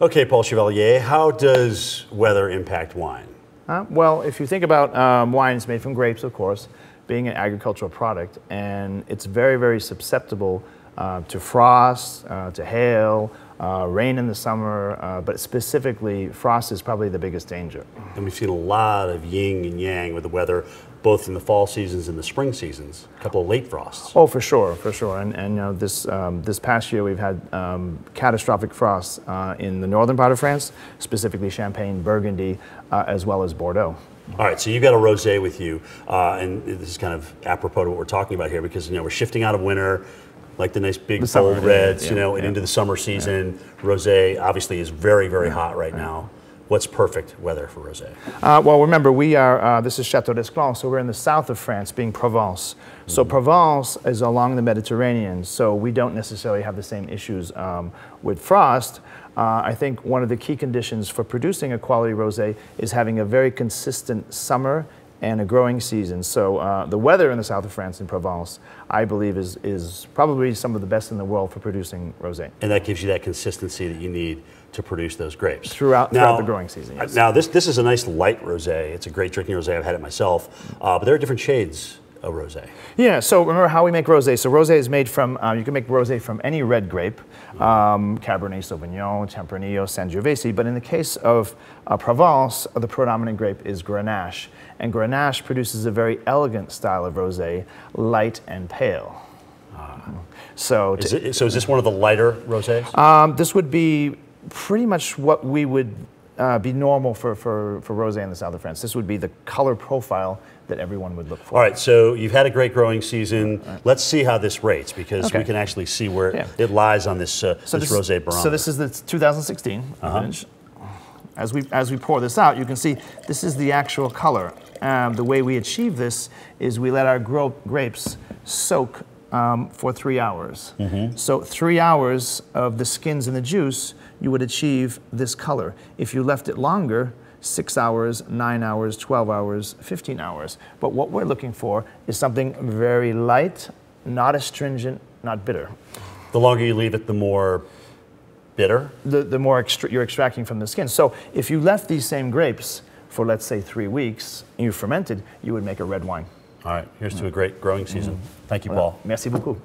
Okay, Paul Chevalier, how does weather impact wine? Well, if you think about wine, it's made from grapes, of course, being an agricultural product, and it's very, very susceptible to frost, to hail, rain in the summer, but specifically frost is probably the biggest danger. And we've seen a lot of yin and yang with the weather, both in the fall seasons and the spring seasons. A couple of late frosts. Oh, for sure, for sure. And you know, this past year we've had catastrophic frosts in the northern part of France, specifically Champagne, Burgundy, as well as Bordeaux. All right, so you've got a rosé with you, and this is kind of apropos to what we're talking about here, because we're shifting out of winter, like the nice big bold reds, and into the summer season. Rosé obviously is very, very hot right now. What's perfect weather for rosé? Well, remember, we are, this is Château d'Esclans, so we're in the south of France, being Provence. So Provence is along the Mediterranean, so we don't necessarily have the same issues with frost. I think one of the key conditions for producing a quality rosé is having a very consistent summer and a growing season. So the weather in the south of France in Provence, I believe, is probably some of the best in the world for producing rosé. And that gives you that consistency that you need to produce those grapes. Throughout the growing season, yes. Now, this is a nice light rosé. It's a great drinking rosé. I've had it myself. But there are different shades of rosé. Yeah, so remember how we make rosé. So rosé is made from, you can make rosé from any red grape, Cabernet Sauvignon, Tempranillo, Sangiovese, but in the case of Provence, the predominant grape is Grenache. And Grenache produces a very elegant style of rosé, light and pale. So is this one of the lighter rosés? This would be pretty much what we would be normal for rosé in the south of France. This would be the color profile that everyone would look for. All right, so you've had a great growing season. Let's see how this rates, because we can actually see where it lies on this, this rosé barometer. So this is the 2016 vintage. As we pour this out, you can see this is the actual color. The way we achieve this is we let our grapes soak for 3 hours. So 3 hours of the skins and the juice, you would achieve this color. If you left it longer, 6 hours, 9 hours, 12 hours, 15 hours. But what we're looking for is something very light, not astringent, not bitter. The longer you leave it, the more bitter? The more you're extracting from the skin. So if you left these same grapes for, let's say, 3 weeks, and you fermented, you would make a red wine. All right, here's to a great growing season. Thank you, Paul. Merci beaucoup.